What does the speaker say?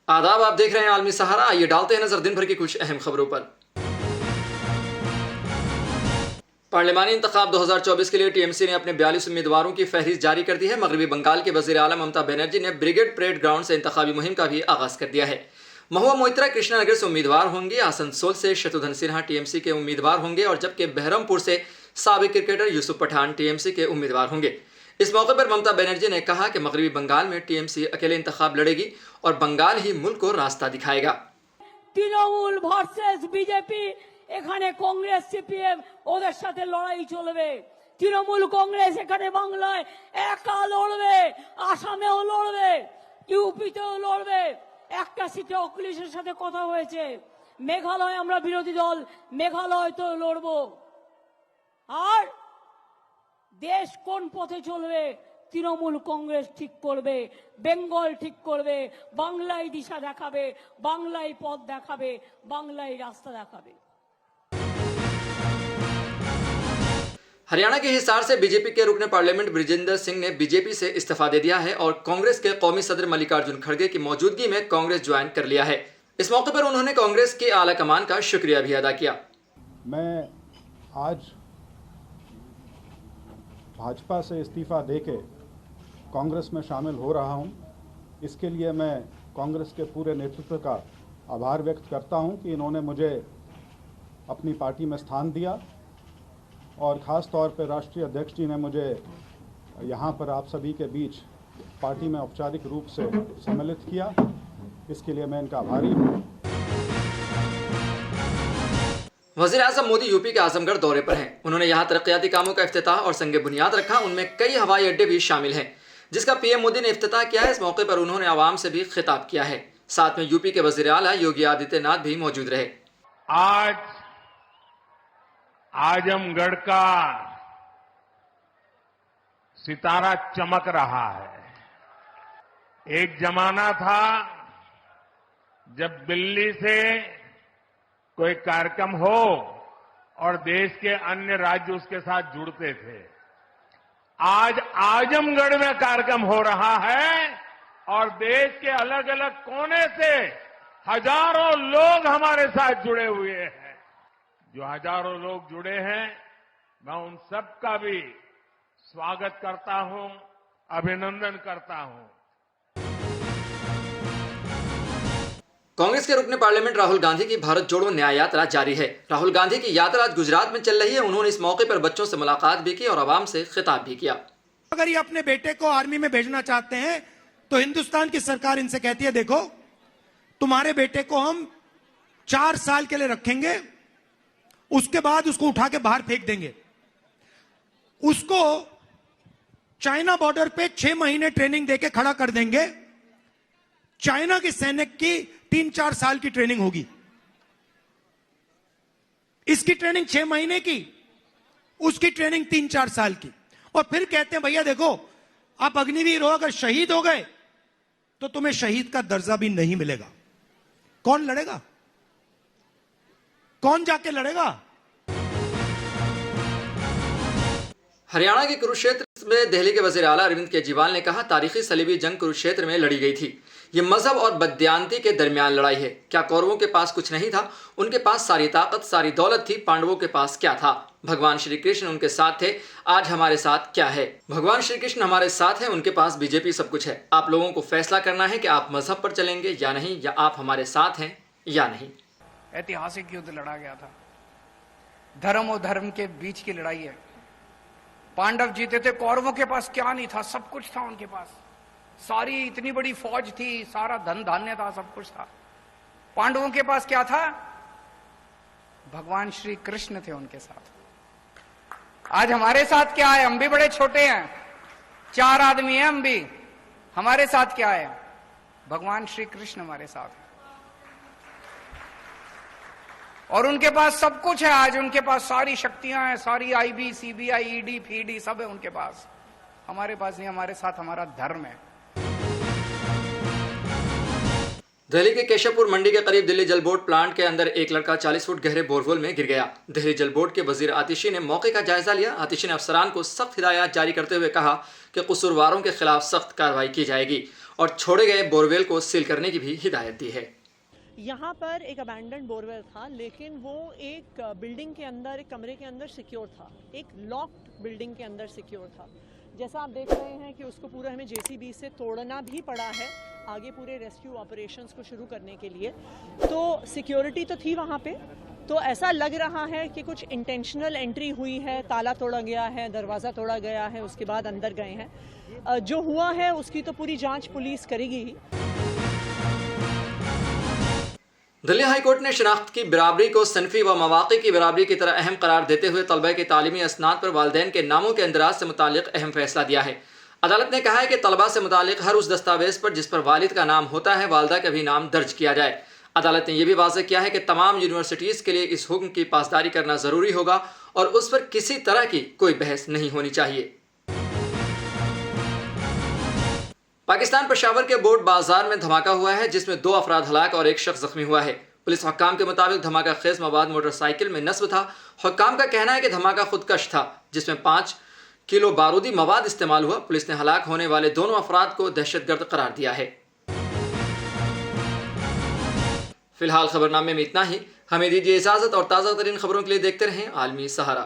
आदाब, आप देख रहे हैं आलमी सहारा। आइए डालते हैं नजर दिन भर की कुछ अहम खबरों पर। पार्लिमानी इंतखाब 2024 के लिए टीएमसी ने अपने 42 उम्मीदवारों की फहरिस्त जारी कर दी है। मगरबी बंगाल के वजीर आला ममता बनर्जी ने ब्रिगेड परेड ग्राउंड से इंतखाबी मुहिम का भी आगाज कर दिया है। महुआ मोइत्रा कृष्णानगर से उम्मीदवार होंगे, आसनसोल से शत्रुघ्न सिन्हा टीएमसी के उम्मीदवार होंगे और जबकि बहरमपुर से साबिक क्रिकेटर यूसुफ पठान टीएमसी के उम्मीदवार होंगे। इस मौके पर ममता बनर्जी ने कहा कि मगरबी बंगाल में टीएमसी अकेले इंतखाब लड़ेगी और बंगाल ही मुल्क को रास्ता दिखाएगा। তৃণমূল ভার্সেস বিজেপি, এখানে কংগ্রেস সিপিএম ওদের সাথে লড়াই চলবে। তৃণমূল কংগ্রেস এখানে বাংলায় একা লড়বে, আসামেও লড়বে, ইউপিতেও লড়বে। একটা সিটে অখিলেশের সাথে কথা হয়েছে, মেঘালয় আমরা বিরোধী দল, মেঘালয় তো লড়বো। আর দেশ কোন পথে চলবে তৃণমূল কংগ্রেস ঠিক করবে, বেঙ্গল ঠিক করবে, বাংলায় দিশা দেখাবে, বাংলায় পথ দেখাবে, বাংলায় রাস্তা দেখাবে। हरियाणा के हिसार से बीजेपी के रुकने पार्लियामेंट ब्रिजेंद्र सिंह ने बीजेपी से इस्तीफा दे दिया है और कांग्रेस के कौमी सदर मल्लिकार्जुन खड़गे की मौजूदगी में कांग्रेस ज्वाइन कर लिया है। इस मौके पर उन्होंने कांग्रेस की आला कमान का शुक्रिया भी अदा किया। मैं आज भाजपा से इस्तीफा देके कांग्रेस में शामिल हो रहा हूं। इसके लिए मैं कांग्रेस के पूरे नेतृत्व का आभार व्यक्त करता हूं कि इन्होंने मुझे अपनी पार्टी में स्थान दिया और ख़ास तौर पर राष्ट्रीय अध्यक्ष जी ने मुझे यहाँ पर आप सभी के बीच पार्टी में औपचारिक रूप से सम्मिलित किया। इसके लिए मैं इनका आभारी हूँ। वज़ीर आज़म मोदी यूपी के आजमगढ़ दौरे पर हैं। उन्होंने यहाँ तरक्याती कामों का इफ्तिताह और संग बुनियाद रखा। उनमें कई हवाई अड्डे भी शामिल हैं जिसका पीएम मोदी ने इफ्तिताह किया है। इस मौके पर उन्होंने आवाम से भी खिताब किया है। साथ में यूपी के वज़ीर आला योगी आदित्यनाथ भी मौजूद रहे। आज आजमगढ़ का सितारा चमक रहा है। एक जमाना था जब दिल्ली से कोई कार्यक्रम हो और देश के अन्य राज्य उसके साथ जुड़ते थे। आज आजमगढ़ में कार्यक्रम हो रहा है और देश के अलग अलग कोने से हजारों लोग हमारे साथ जुड़े हुए हैं। जो हजारों लोग जुड़े हैं, मैं उन सबका भी स्वागत करता हूं, अभिनंदन करता हूं। कांग्रेस के रुकने पार्लियामेंट राहुल गांधी की भारत जोड़ो न्याय यात्रा जारी है। राहुल गांधी की यात्रा आज गुजरात में चल रही है। उन्होंने इस मौके पर बच्चों से मुलाकात भी की और आवाम से खिताब भी किया। अगर ये अपने बेटे को आर्मी में भेजना चाहते हैं तो हिंदुस्तान की सरकार इनसे कहती है, देखो तुम्हारे बेटे को हम 4 साल के लिए रखेंगे, उसके बाद उसको उठा के बाहर फेंक देंगे। उसको चाइना बॉर्डर पे 6 महीने ट्रेनिंग देके खड़ा कर देंगे। चाइना के सैनिक की 3-4 साल की ट्रेनिंग होगी। इसकी ट्रेनिंग 6 महीने की, उसकी ट्रेनिंग 3-4 साल की। और फिर कहते हैं भैया देखो आप अग्निवीर हो, अगर शहीद हो गए तो तुम्हें शहीद का दर्जा भी नहीं मिलेगा। कौन लड़ेगा? कौन जाके लड़ेगा? हरियाणा के कुरुक्षेत्र में दिल्ली के वज़ीर आला अरविंद केजरीवाल ने कहा, तारीखी सलीबी जंग कुरुक्षेत्र में लड़ी गई थी। ये मजहब और बददियानती के दरमियान लड़ाई है। क्या कौरवों के पास कुछ नहीं था? उनके पास सारी ताकत, सारी दौलत थी। पांडवों के पास क्या था? भगवान श्री कृष्ण उनके साथ थे। आज हमारे साथ क्या है? भगवान श्री कृष्ण हमारे साथ हैं, उनके पास बीजेपी सब कुछ है। आप लोगों को फैसला करना है कि आप मजहब पर चलेंगे या नहीं, या आप हमारे साथ हैं या नहीं। ऐतिहासिक युद्ध लड़ा गया था। धर्म और धर्म के बीच की लड़ाई है। पांडव जीते थे, कौरवों के पास क्या नहीं था? सब कुछ था उनके पास। सारी इतनी बड़ी फौज थी, सारा धन धान्य था, सब कुछ था। पांडवों के पास क्या था? भगवान श्री कृष्ण थे उनके साथ। आज हमारे साथ क्या है? हम भी बड़े छोटे हैं, 4 आदमी हैं हम भी। हमारे साथ क्या है? भगवान श्री कृष्ण हमारे साथ है। और उनके पास सब कुछ है। आज उनके पास सारी शक्तियां हैं, सारी आईबी, सीबीआई, ईडी, फीडी सब है उनके पास। हमारे पास नहीं, हमारे साथ हमारा धर्म है। दिल्ली के केशवपुर मंडी के करीब दिल्ली जल बोर्ड प्लांट के अंदर एक लड़का 40 फुट गहरे बोरवेल में गिर गया। दिल्ली जल बोर्ड के वजीर आतिशी ने मौके का जायजा लिया। आतिशी ने अफसरान को सख्त हिदायत जारी करते हुए कहा कि कसूरवारों के खिलाफ सख्त कार्रवाई की जाएगी। और छोड़े गए बोरवेल को सील करने की भी हिदायत दी है। यहाँ पर एक अबैंडन बोरवेल था, लेकिन वो एक बिल्डिंग के अंदर, एक कमरे के अंदर सिक्योर था, एक लॉक्ड बिल्डिंग के अंदर सिक्योर था। जैसा आप देख रहे हैं कि उसको पूरा हमें जेसीबी से तोड़ना भी पड़ा है आगे पूरे रेस्क्यू ऑपरेशंस को शुरू करने के लिए। तो सिक्योरिटी तो थी वहाँ पे, तो ऐसा लग रहा है कि कुछ इंटेंशनल एंट्री हुई है, ताला तोड़ा गया है, दरवाज़ा तोड़ा गया है, उसके बाद अंदर गए हैं। जो हुआ है उसकी तो पूरी जांच पुलिस करेगी ही। दिल्ली हाईकोर्ट ने शनाख्त की बराबरी को सनफी व मवाक़े की बराबरी की तरह अहम करार देते हुए तलबा के तालीमी असनाद पर वालिदैन के नामों के इंदराज से मुतालिक अहम फैसला दिया है। अदालत ने कहा है कि तलबा से मुतालिक हर उस दस्तावेज पर जिस पर वालिद का नाम होता है, वालदा का भी नाम दर्ज किया जाए। अदालत ने यह भी वाज़ेह किया है कि तमाम यूनिवर्सिटीज़ के लिए इस हुक्म की पासदारी करना ज़रूरी होगा और उस पर किसी तरह की कोई बहस नहीं होनी चाहिए। पाकिस्तान पेशावर के बोर्ड बाजार में धमाका हुआ है, जिसमें 2 अफराद हलाक और 1 शख्स जख्मी हुआ है। पुलिस हुक्काम के मुताबिक धमाका खेज मवाद मोटरसाइकिल में नस्ब था। हुक्काम का कहना है कि धमाका खुदकश था, जिसमें 5 किलो बारूदी मवाद इस्तेमाल हुआ। पुलिस ने हलाक होने वाले दोनों अफराद को दहशतगर्द करार दिया है। फिलहाल खबरनामे में इतना ही। हमें दीजिए इजाजत और ताज़ा तरीन खबरों के लिए देखते रहें आलमी सहारा।